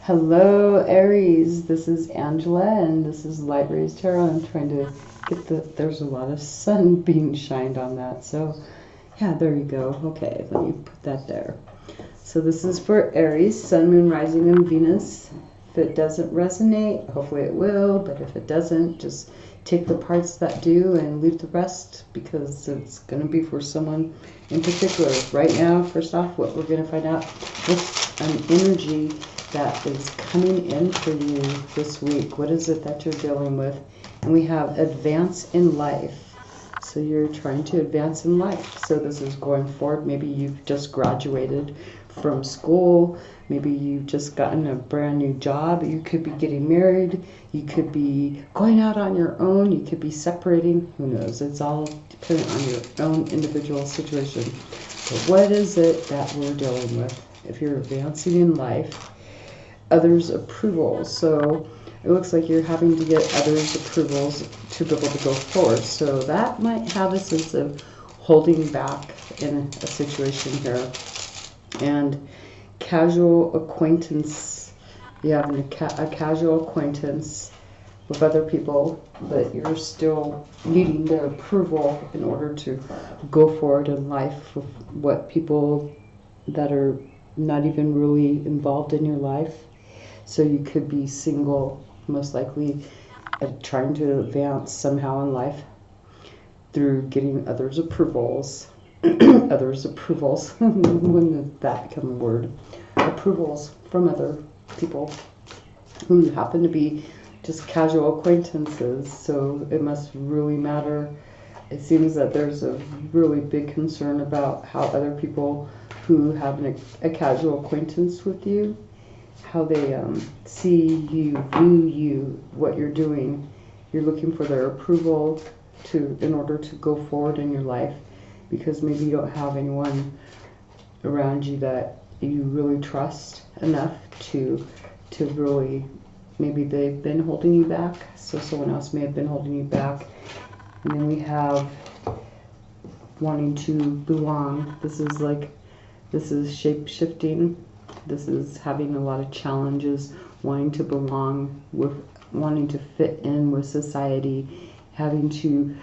Hello, Aries. This is Angela, and this is Light Rays Tarot. I'm trying to get there's a lot of sun being shined on that. So, yeah, there you go. Okay, let me put that there. So this is for Aries, Sun, Moon, Rising, and Venus. If it doesn't resonate, hopefully it will, but if it doesn't, just take the parts that do and leave the rest, because it's going to be for someone in particular. Right now, first off, what we're going to find out is an energy that is coming in for you this week. What is it that you're dealing with? And we have advance in life. So you're trying to advance in life. So this is going forward. Maybe you've just graduated from school. Maybe you've just gotten a brand new job. You could be getting married. You could be going out on your own. You could be separating. Who knows? It's all dependent on your own individual situation. But what is it that we're dealing with? If you're advancing in life, others' approval. So it looks like you're having to get others' approvals to be able to go forward. So that might have a sense of holding back in a situation here. And casual acquaintance. You have a casual acquaintance with other people, but you're still needing their approval in order to go forward in life with what people that are not even really involved in your life. So you could be single, most likely trying to advance somehow in life through getting others' approvals. Others' approvals. When did that become a word? Approvals from other people who happen to be just casual acquaintances. So it must really matter. It seems that there's a really big concern about how other people who have a casual acquaintance with you, how they see you, view you, what you're doing. You're looking for their approval in order to go forward in your life, because maybe you don't have anyone around you that you really trust enough to really, maybe they've been holding you back, so someone else may have been holding you back. And then we have wanting to belong. This is shape-shifting. This is having a lot of challenges, wanting to belong, wanting to fit in with society, having to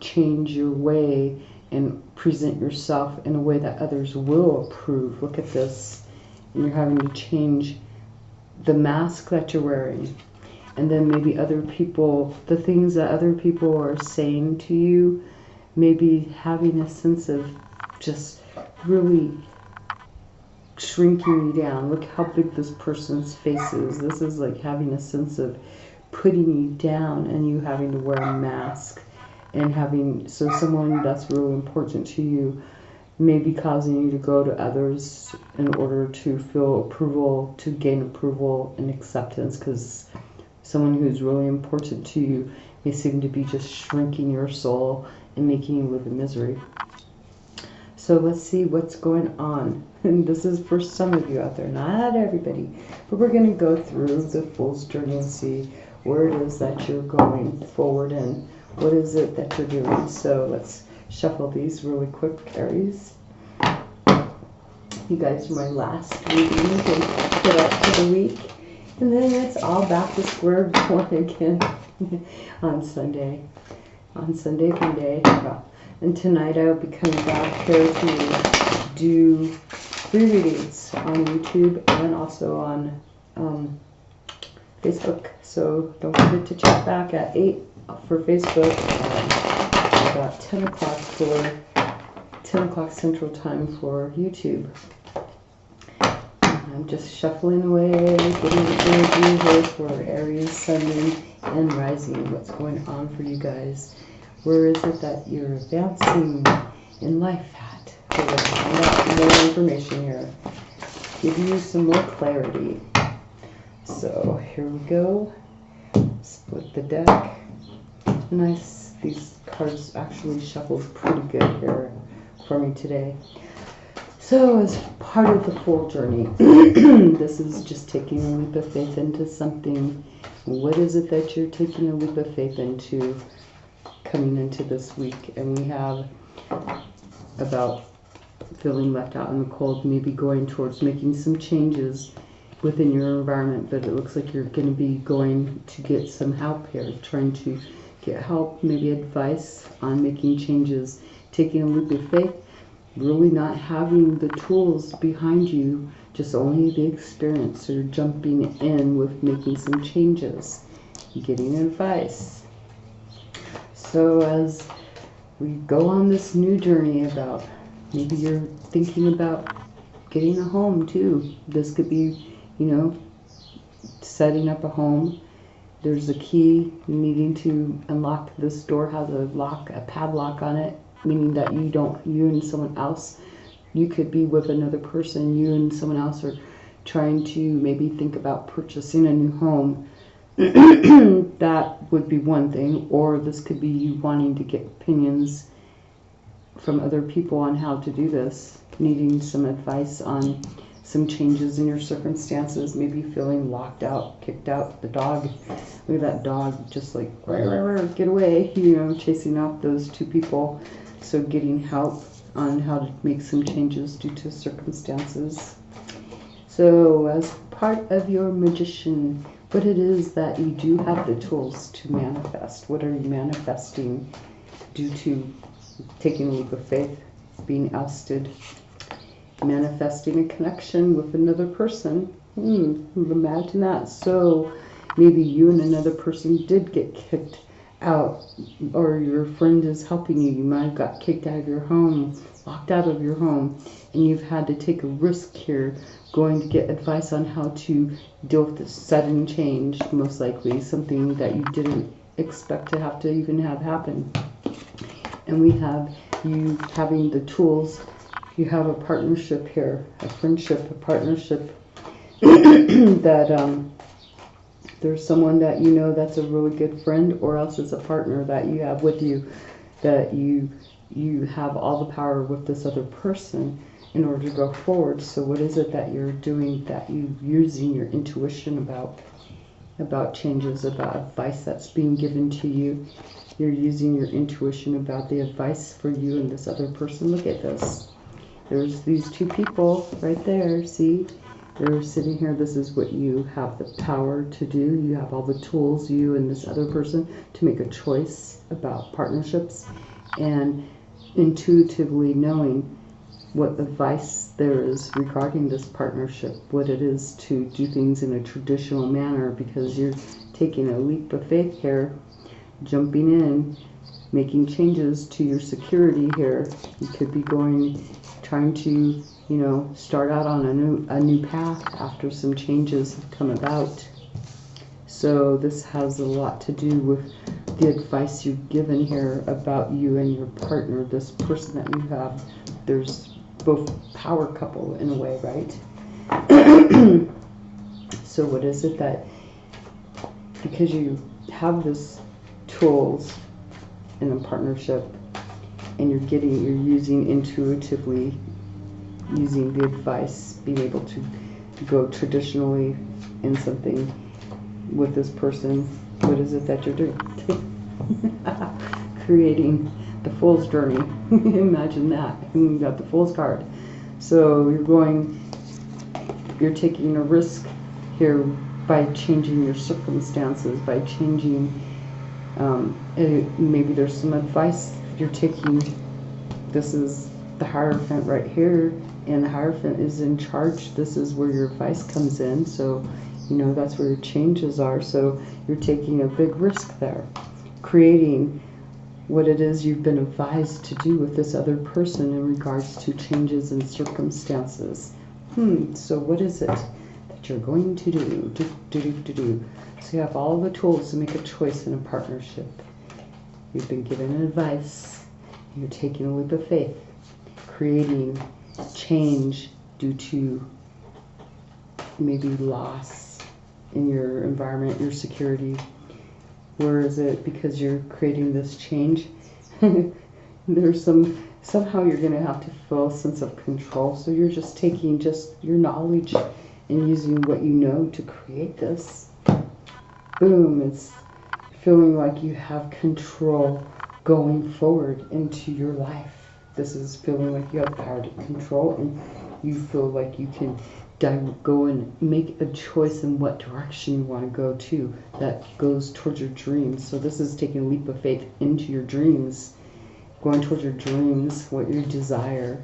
change your way and present yourself in a way that others will approve. Look at this. And you're having to change the mask that you're wearing. And then maybe other people, the things that other people are saying to you, maybe having a sense of just really shrinking you down. Look how big this person's face is. This is like having a sense of putting you down and you having to wear a mask. And so someone that's really important to you may be causing you to go to others in order to feel approval, to gain approval and acceptance, because someone who's really important to you may seem to be just shrinking your soul and making you live in misery. So let's see what's going on. And this is for some of you out there, not everybody. But we're going to go through the Fool's Journey and see where it is that you're going forward and what is it that you're doing. So let's shuffle these really quick, Aries. You guys are my last reading and get up to the week. And then it's all back to square one again on Sunday. On Sunday fun day. And tonight I'll be coming back here to do free readings on YouTube and also on Facebook. So don't forget to check back at 8 for Facebook, about 10 o'clock Central Time for YouTube. I'm just shuffling away, getting the energy here for Aries, Sun, Moon, and Rising. What's going on for you guys? Where is it that you're advancing in life at? We're going to find out more information here. Give you some more clarity. So here we go. Split the deck. Nice. These cards actually shuffled pretty good here for me today. So as part of the Fool Journey, this is just taking a leap of faith into something. What is it that you're taking a leap of faith into coming into this week? And we have about feeling left out in the cold, maybe going towards making some changes within your environment, but it looks like you're going to be going to get some help here, trying to get help, maybe advice on making changes, taking a leap of faith, really not having the tools behind you, just only the experience. So you're jumping in with making some changes, getting advice. So as we go on this new journey about, maybe you're thinking about getting a home too. This could be, you know, setting up a home. There's a key needing to unlock. This door has a lock, a padlock on it, meaning that you and someone else, you could be with another person, you and someone else are trying to maybe think about purchasing a new home. That would be one thing. Or this could be you wanting to get opinions from other people on how to do this, needing some advice on some changes in your circumstances, maybe feeling locked out, kicked out. The dog, look at that dog, just like, get away, you know, chasing off those two people. So getting help on how to make some changes due to circumstances. So as part of your magician, what it is that you do have the tools to manifest. What are you manifesting due to taking a leap of faith, being ousted, manifesting a connection with another person? Imagine that. So maybe you and another person did get kicked out, or your friend is helping you. You might have got kicked out of your home, locked out of your home, and you've had to take a risk here, going to get advice on how to deal with this sudden change, most likely something that you didn't expect to have to even have happen. And we have you having the tools. You have a partnership here, a friendship, a partnership that there's someone that you know that's a really good friend, or else it's a partner that you have with you, that you have all the power with this other person in order to go forward. So what is it that you're doing, that you're using your intuition about changes, about advice that's being given to you? You're using your intuition about the advice for you and this other person. Look at this. There's these two people right there, see? They're sitting here. This is what you have the power to do. You have all the tools, you and this other person, to make a choice about partnerships, and intuitively knowing what advice there is regarding this partnership, what it is to do things in a traditional manner, because you're taking a leap of faith here, jumping in, making changes to your security here. You could be trying to, you know, start out on a new path after some changes have come about. So this has a lot to do with the advice you've given here about you and your partner, this person that you have. There's both power couple in a way, right? So what is it that, because you have this tools in a partnership, and you're using intuitively, using the advice, being able to go traditionally in something with this person, what is it that you're doing? Creating the Fool's journey. Imagine that. You got the Fool's card. So you're taking a risk here by changing your circumstances, by changing, maybe there's some advice you're taking. This is the Hierophant right here, and the Hierophant is in charge. This is where your advice comes in. So, you know, that's where your changes are. So you're taking a big risk there, creating what it is you've been advised to do with this other person in regards to changes in circumstances. So what is it that you're going to do? So you have all the tools to make a choice in a partnership. You've been given advice. You're taking a leap of faith, creating change due to maybe loss in your environment, your security. Where is it? Because you're creating this change, there's somehow you're going to have to feel a sense of control. So you're just taking your knowledge and using what you know to create this. Boom, it's feeling like you have control going forward into your life. This is feeling like you have power to control, and you feel like you can go and make a choice in what direction you want to go to that goes towards your dreams. So this is taking a leap of faith into your dreams, going towards your dreams, what you desire.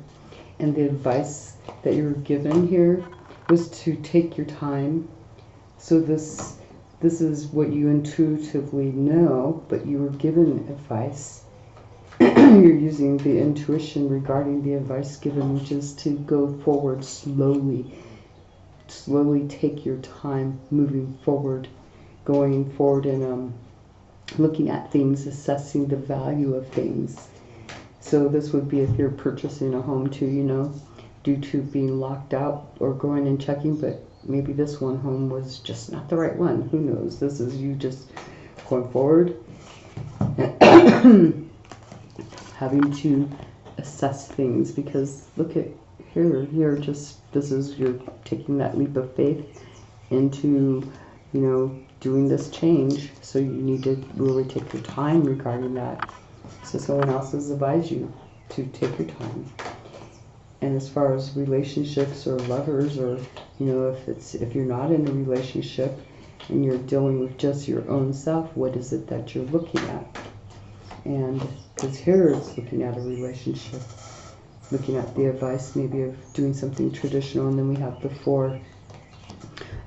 And the advice that you were given here was to take your time. So this is what you intuitively know, but you were given advice. You're using the intuition regarding the advice given, which is to go forward slowly. Slowly take your time moving forward, going forward and looking at things, assessing the value of things. So this would be if you're purchasing a home too, you know, due to being locked out or going and checking, but maybe this one home was just not the right one. Who knows? This is you just going forward and having to assess things, because look at here, you're just, this is, you're taking that leap of faith into, you know, doing this change. So you need to really take your time regarding that. So someone else has advised you to take your time. And as far as relationships or lovers, or, you know, if you're not in a relationship and you're dealing with just your own self, what is it that you're looking at? And because here it's looking at a relationship, looking at the advice maybe of doing something traditional, and then we have the Four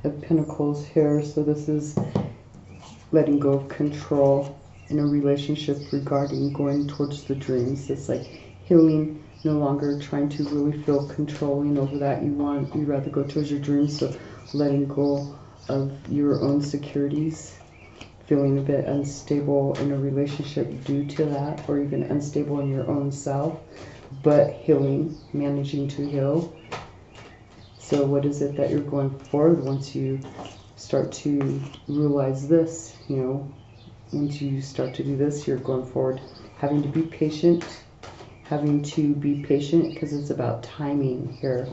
of Pentacles here. So this is letting go of control in a relationship regarding going towards the dreams. It's like healing, no longer trying to really feel controlling over that. You'd rather go towards your dreams. So letting go of your own securities, feeling a bit unstable in a relationship due to that, or even unstable in your own self, but healing, managing to heal. So what is it that you're going forward once you start to realize this, you know, once you start to do this, you're going forward, having to be patient, because it's about timing here.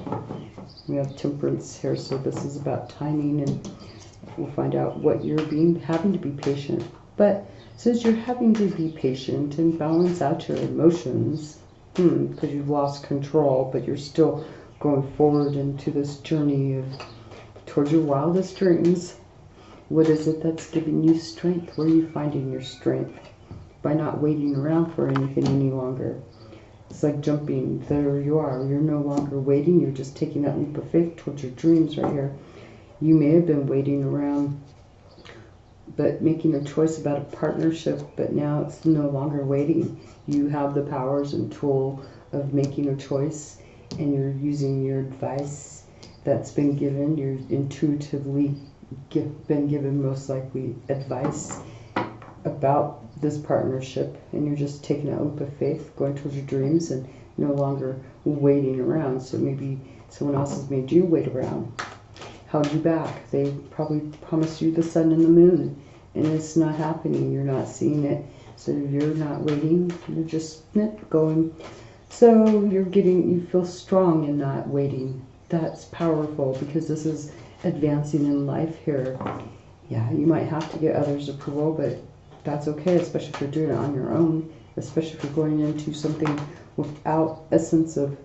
We have Temperance here, so this is about timing, and we'll find out what you're having to be patient. But since you're having to be patient and balance out your emotions, because you've lost control, but you're still going forward into this journey of towards your wildest dreams. What is it that's giving you strength? Where are you finding your strength? By not waiting around for anything any longer. It's like jumping. There you are. You're no longer waiting. You're just taking that leap of faith towards your dreams right here. You may have been waiting around, but making a choice about a partnership, but now it's no longer waiting. You have the powers and tool of making a choice, and you're using your advice that's been given. You're intuitively been given most likely advice about this partnership, and you're just taking that leap of faith, going towards your dreams, and no longer waiting around. So maybe someone else has made you wait around, held you back. They probably promised you the sun and the moon, and it's not happening. You're not seeing it. So you're not waiting. You're just going. So you feel strong in not waiting. That's powerful, because this is advancing in life here. Yeah, you might have to get others' approval, but that's okay, especially if you're doing it on your own, especially if you're going into something without a sense of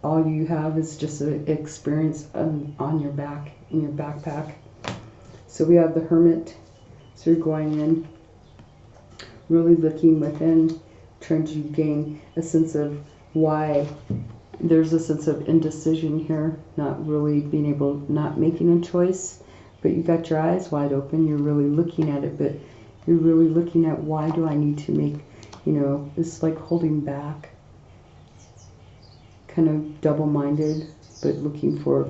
all you have is just an experience on your back, in your backpack. So we have the Hermit. So you're going in, really looking within, trying to gain a sense of why. There's a sense of indecision here, not really being able, not making a choice, but you got your eyes wide open. You're really looking at it, but you're really looking at why do I need to make, you know, it's like holding back, kind of double-minded, but looking for,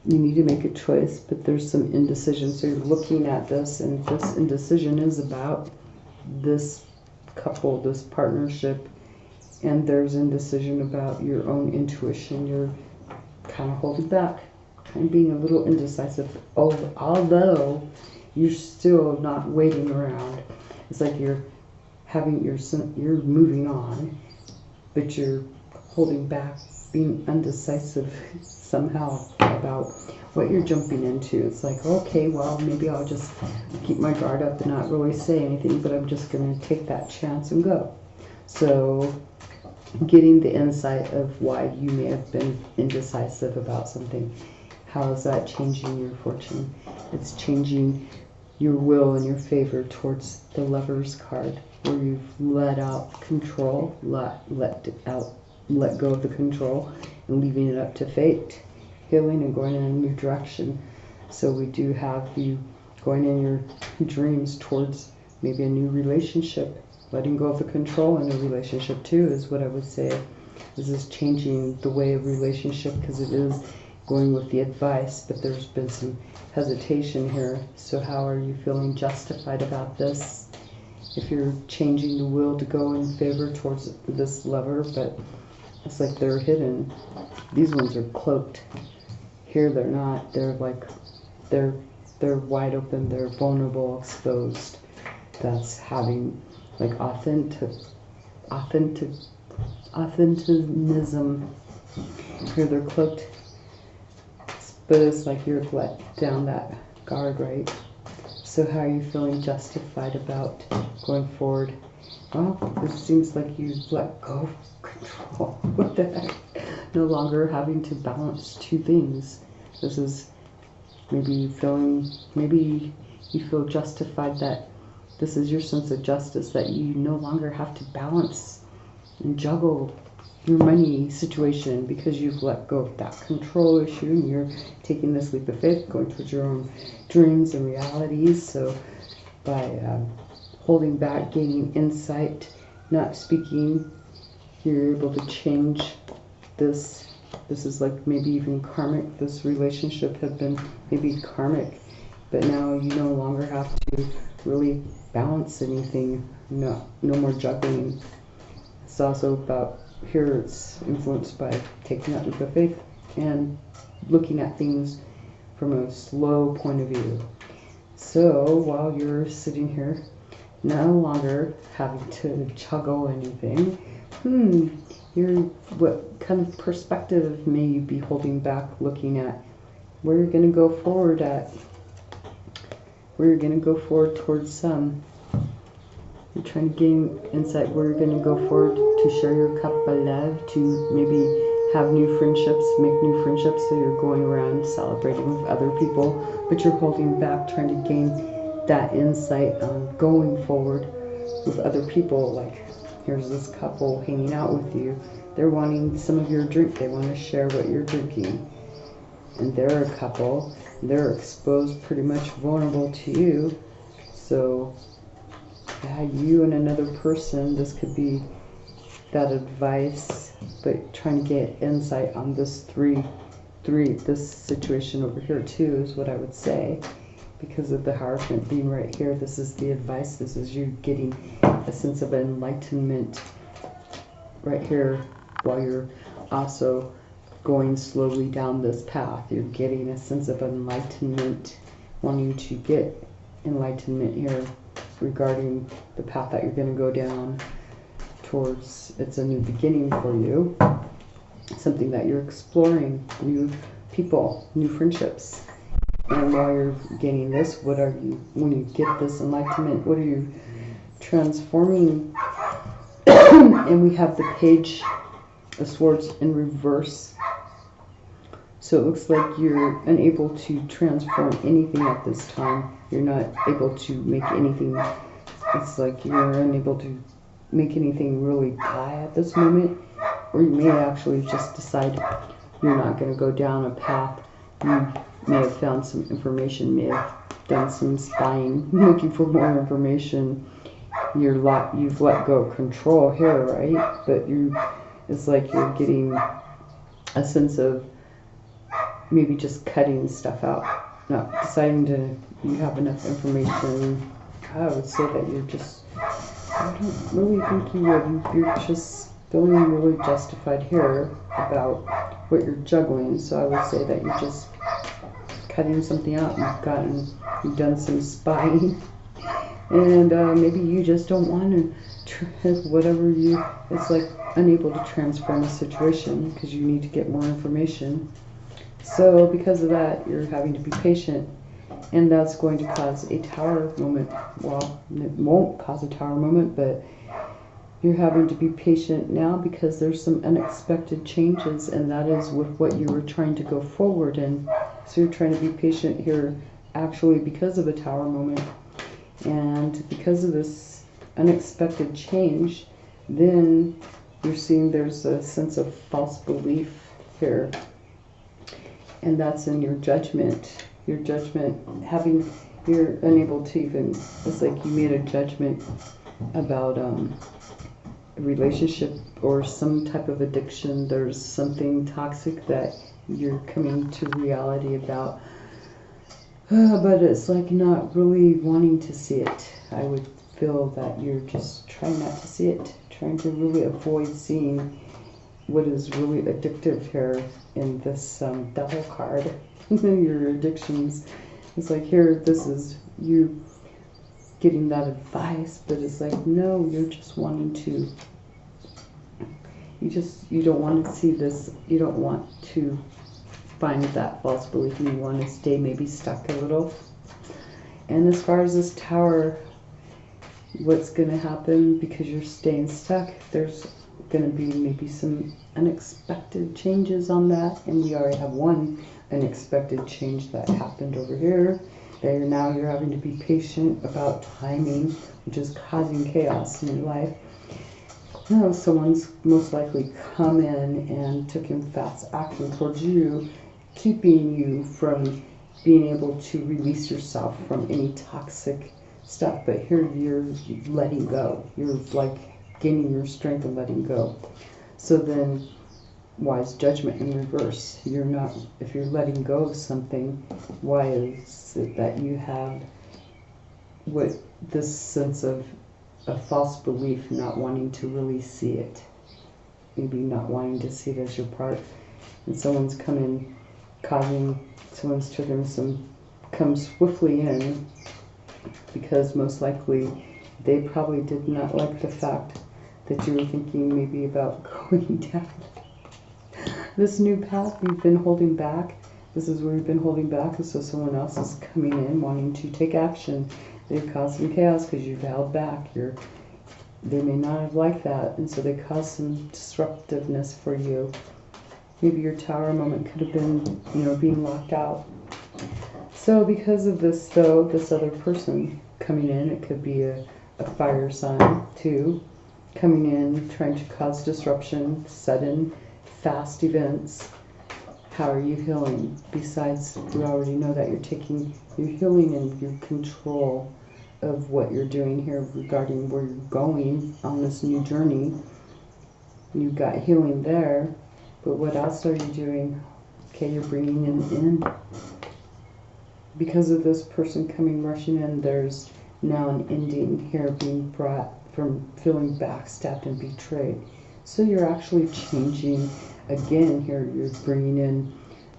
you need to make a choice, but there's some indecision. So you're looking at this, and this indecision is about this couple, this partnership, and there's indecision about your own intuition. You're kind of holding back, kind of being a little indecisive, although you're still not waiting around. It's like you're moving on, but you're holding back, being undecisive somehow about what you're jumping into. It's like, okay, well, maybe I'll just keep my guard up and not really say anything, but I'm just going to take that chance and go. So getting the insight of why you may have been indecisive about something, How is that changing your fortune? It's changing your will in your favor towards the Lover's card, where you've let out control, let go of the control, and leaving it up to fate, healing, and going in a new direction. So we do have you going in your dreams towards maybe a new relationship, letting go of the control in a relationship too, is what I would say. This is changing the way of relationship, because it is going with the advice, but there's been some hesitation here. So how are you feeling justified about this? If you're changing the will to go in favor towards this lover, but it's like they're hidden. These ones are cloaked. Here they're not. They're like, they're wide open. They're vulnerable, exposed. That's having like authentism. Here they're cloaked. But it's like you're let down that guard, right? So how are you feeling justified about going forward? Well, it seems like you've let go of control. What the heck? No longer having to balance two things. This is maybe you feel justified that this is your sense of justice, that you no longer have to balance and juggle your money situation, because you've let go of that control issue and you're taking this leap of faith, going towards your own dreams and realities. So by holding back, gaining insight, not speaking, you're able to change this. This is like maybe even karmic. This relationship had been maybe karmic, but now you no longer have to really balance anything. No more juggling. It's also about, here it's influenced by taking that leap of faith and looking at things from a slow point of view. So while you're sitting here, no longer having to juggle anything, what kind of perspective may you be holding back, looking at where you're going to go forward towards you're trying to gain insight where you're going to go forward to share your cup of love, to maybe have new friendships, make new friendships. So you're going around celebrating with other people, but you're holding back, trying to gain that insight on going forward with other people. Like, here's this couple hanging out with you. They're wanting some of your drink. They want to share what you're drinking. And they're a couple. They're exposed, pretty much vulnerable to you. So yeah, you and another person, this could be that advice, but trying to get insight on this this situation over here too, is what I would say, because of the Hierophant being right here. This is the advice. This is you getting a sense of enlightenment right here, while you're also going slowly down this path. You're getting a sense of enlightenment, wanting to get enlightenment here regarding the path that you're going to go down towards. It's a new beginning for you, something that you're exploring, new people, new friendships. And while you're gaining this, what are you, when you get this enlightenment, what are you transforming? And we have the Page of Swords in reverse. So it looks like you're unable to transform anything at this time. You're not able to make anything. It's like you're unable to make anything really die at this moment. Or you may actually just decide you're not going to go down a path. You may have found some information, may have done some spying, looking for more information. You've let go of control here, right? But it's like you're getting a sense of maybe just cutting stuff out, not deciding you have enough information. I would say that I don't really think you would. You're just feeling really justified here about what you're juggling. So I would say that you're just cutting something out. You've done some spying, and maybe you just don't want to. It's like unable to transform a situation because you need to get more information. So because of that, you're having to be patient, and that's going to cause a tower moment. Well, it won't cause a tower moment, but You're having to be patient now because there's some unexpected changes, and that is with what you were trying to go forward in. So you're trying to be patient here actually because of a Tower moment. And because of this unexpected change, then you're seeing there's a sense of false belief here. And that's in your judgment. Your judgment, you're unable to even, it's like you made a judgment about a relationship or some type of addiction. There's something toxic that you're coming to reality about. But it's like not really wanting to see it. I would feel that you're just trying not to see it, trying to really avoid seeing what is really addictive here in this devil card. Your addictions. It's like here, this is you getting that advice, but it's like, no, you're just wanting to, you don't want to see this, you don't want to find that false belief, and you want to stay maybe stuck a little. And as far as this Tower, what's going to happen because you're staying stuck, there's going to be maybe some unexpected changes on that, and we already have one unexpected change that happened over here. Now you're having to be patient about timing, which is causing chaos in your life. Now someone's most likely come in and taken fast action towards you, keeping you from being able to release yourself from any toxic stuff. But here you're letting go. You're like gaining your strength and letting go. So then wise judgment in reverse. You're not, if you're letting go of something, why is it that you have what this sense of a false belief, not wanting to really see it, maybe not wanting to see it as your part, and someone's coming, someone's taking come swiftly in, because most likely they probably did not like the fact that you were thinking maybe about going down this new path you've been holding back. This is where you've been holding back, and so someone else is coming in wanting to take action. They've caused some chaos because you've held back. They may not have liked that, and so they caused some disruptiveness for you. Maybe your Tower moment could have been, being locked out. So because of this, though, this other person coming in, it could be a fire sign too, coming in, trying to cause disruption, sudden, fast events. How are you healing? Besides, we already know that you're healing and your control of what you're doing here regarding where you're going on this new journey. You've got healing there, but what else are you doing? Okay, you're bringing in. Because of this person coming rushing in, there's now an ending here being brought from feeling backstabbed and betrayed. So you're actually changing again here. You're bringing in,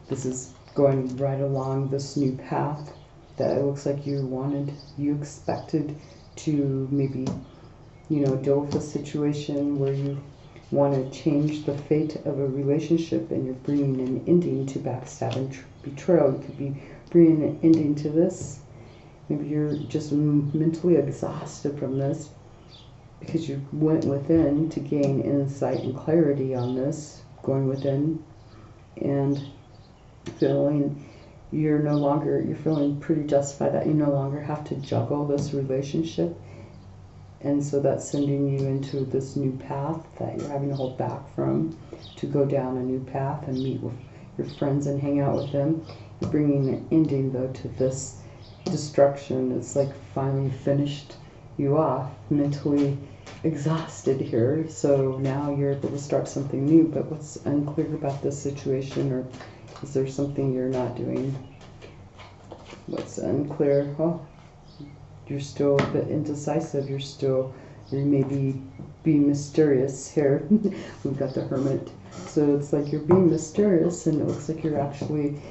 this is going right along this new path that it looks like you expected to maybe, deal with a situation where you want to change the fate of a relationship, and you're bringing an ending to backstab and betrayal. You could be bringing an ending to this. Maybe you're just mentally exhausted from this because you went within to gain insight and clarity on this, going within and feeling you're feeling pretty justified that you no longer have to juggle this relationship. And so that's sending you into this new path that you're having to hold back from, to go down a new path and meet with your friends and hang out with them. You're bringing an ending, though, to this destruction. It's like finally finished you off, mentally exhausted here. So now you're able to start something new. But what's unclear about this situation, or is there something you're not doing? What's unclear? Oh, you're still a bit indecisive. You may be being mysterious here. We've got the Hermit. So it's like you're being mysterious, and it looks like you're actually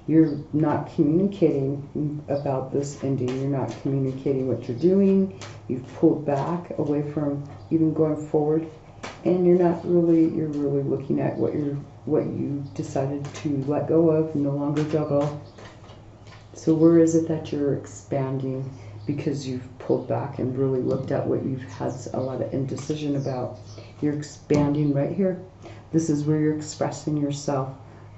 you're not communicating about this ending. You're not communicating what you're doing. You've pulled back away from even going forward, and you're really looking at what you decided to let go of, no longer juggle. So where is it that you're expanding? because you've pulled back and really looked at what you've had a lot of indecision about. You're expanding right here. This is where you're expressing yourself,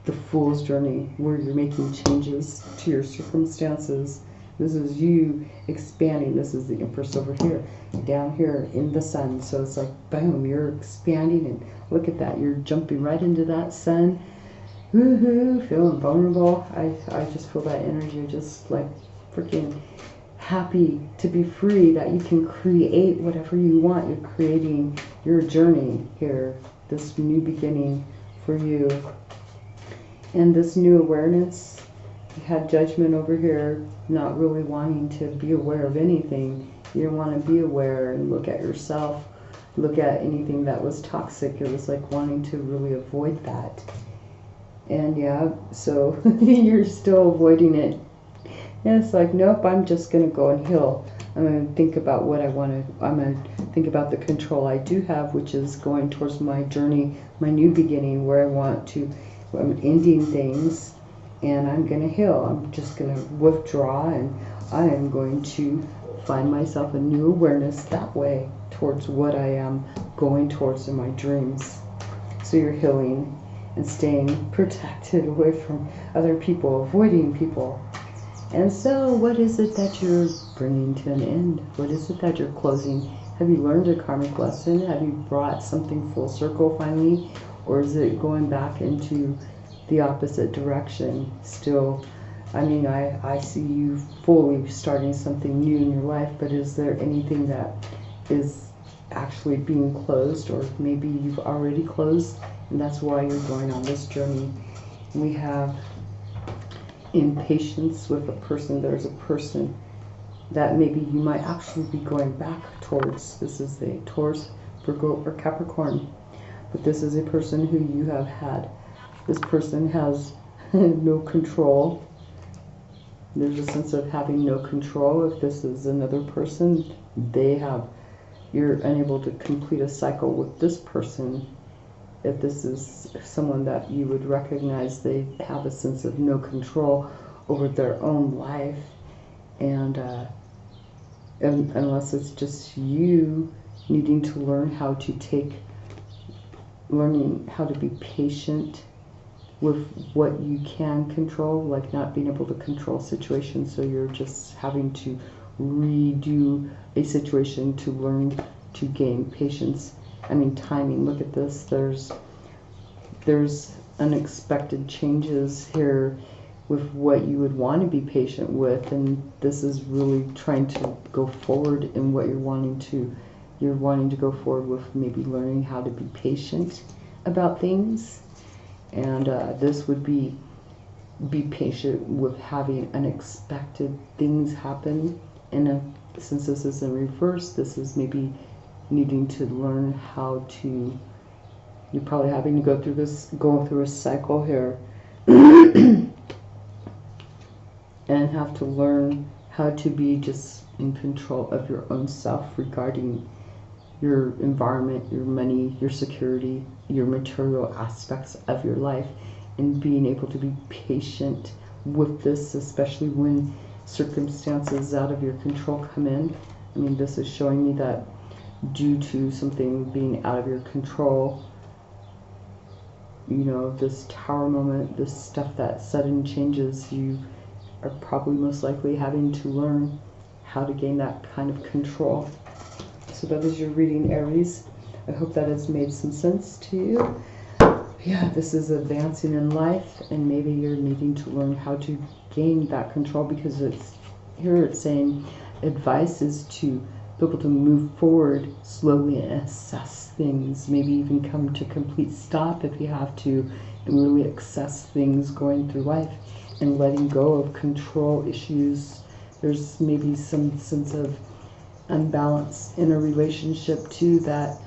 the fool's journey, where you're making changes to your circumstances. This is you expanding. This is the Empress over here, down here in the sun. So it's like, boom, you're expanding, and look at that. You're jumping right into that sun. Woohoo, feeling vulnerable. I just feel that energy, just like freaking happy to be free, that you can create whatever you want. You're creating your journey here, this new beginning for you. And this new awareness, you had judgment over here, not really wanting to be aware of anything. You want to be aware and look at yourself, look at anything that was toxic. It was like wanting to really avoid that. And yeah, so you're still avoiding it. And it's like, nope, I'm just going to go and heal. I'm going to think about what I want to, I'm going to think about the control I do have, which is going towards my journey, my new beginning, where I want to, I'm ending things, and I'm going to heal. I'm just going to withdraw, and I am going to find myself a new awareness that way towards what I am going towards in my dreams. So you're healing and staying protected away from other people, avoiding people. And so what is it that you're bringing to an end? What is it that you're closing? Have you learned a karmic lesson? Have you brought something full circle finally? Or is it going back into the opposite direction still? I mean, I see you fully starting something new in your life, but is there anything that is actually being closed, or maybe you've already closed, and that's why you're going on this journey? We have impatience with a person. There's a person that maybe you might actually be going back towards. This is a Taurus, Virgo, or Capricorn. But this is a person who you have had. This person has no control. There's a sense of having no control. If this is another person, you're unable to complete a cycle with this person. If this is someone that you would recognize, they have a sense of no control over their own life, and unless it's just you needing to learn how to learning how to be patient with what you can control, like not being able to control situations, so you're just having to redo a situation to learn to gain patience. I mean, timing. Look at this. There's unexpected changes here with what you would want to be patient with, and this is really trying to go forward in what you're wanting to go forward with, maybe learning how to be patient about things. And this would be patient with having unexpected things happen. And since this is in reverse, this is maybe needing to learn how to, you're probably having to going through a cycle here and have to learn how to be just in control of your own self regarding your environment, your money, your security, your material aspects of your life, and being able to be patient with this, especially when circumstances out of your control come in. I mean, this is showing me that due to something being out of your control, you know, this tower moment, this stuff that sudden changes, you are probably most likely having to learn how to gain that kind of control. So that is your reading, Aries. I hope that has made some sense to you. Yeah, this is advancing in life, and maybe you're needing to learn how to gain that control, because it's saying advice is to be able to move forward slowly and assess things, maybe even come to complete stop if you have to, and really assess things going through life and letting go of control issues. There's maybe some sense of unbalance in a relationship too, that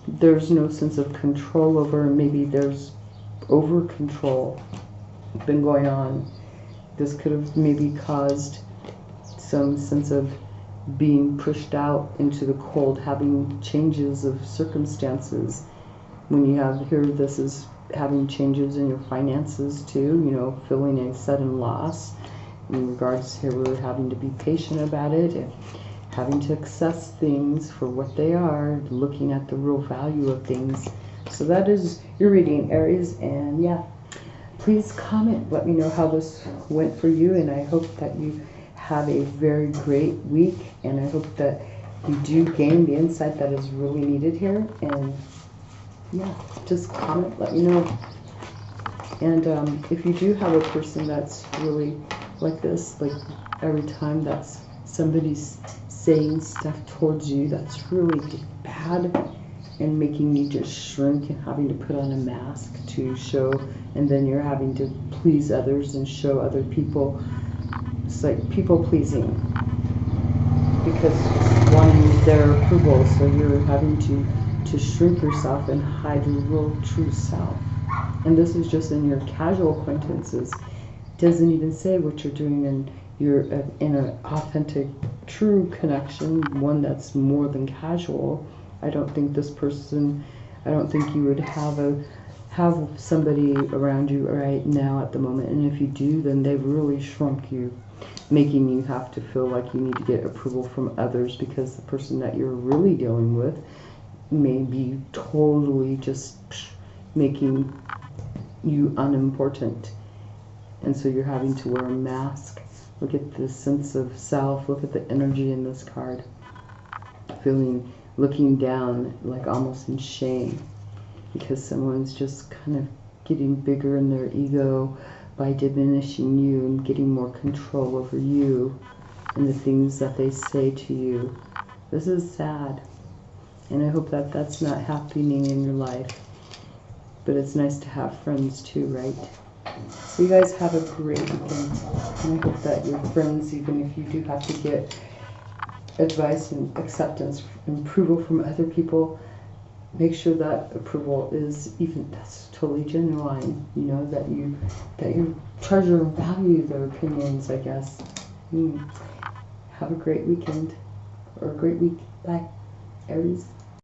there's no sense of control over, and maybe there's over control been going on. This could have maybe caused some sense of being pushed out into the cold, having changes of circumstances. When you have here, this is having changes in your finances too, you know, feeling a sudden loss. in regards to really having to be patient about it and having to assess things for what they are, looking at the real value of things. So that is your reading, Aries, and yeah, please comment. Let me know how this went for you, and I hope that you have a very great week, and I hope that you do gain the insight that is really needed here. And yeah, just comment, let me know. And if you do have a person that's really like this, like every time that's somebody's saying stuff towards you that's really bad and making you just shrink and having to put on a mask to show, and then you're having to please others and show other people. It's like people pleasing because it's wanting their approval, so you're having to shrink yourself and hide your real true self. And this is just in your casual acquaintances. It doesn't even say what you're doing, and you're in an authentic, true connection, one that's more than casual. I don't think this person, I don't think you would have somebody around you right now at the moment. And if you do, then they've really shrunk you, making you have to feel like you need to get approval from others, because the person that you're really dealing with may be totally just making you unimportant. And so you're having to wear a mask. Look at the sense of self. Look at the energy in this card. Looking down, like almost in shame, because someone's just kind of getting bigger in their ego by diminishing you and getting more control over you and the things that they say to you. This is sad, and I hope that that's not happening in your life. But it's nice to have friends too, right? So you guys have a great weekend, and I hope that your friends, even if you do have to get advice and acceptance and approval from other people, make sure that approval is that's totally genuine. You know, that you treasure and value their opinions, I guess. Have a great weekend, or a great week. Bye, Aries.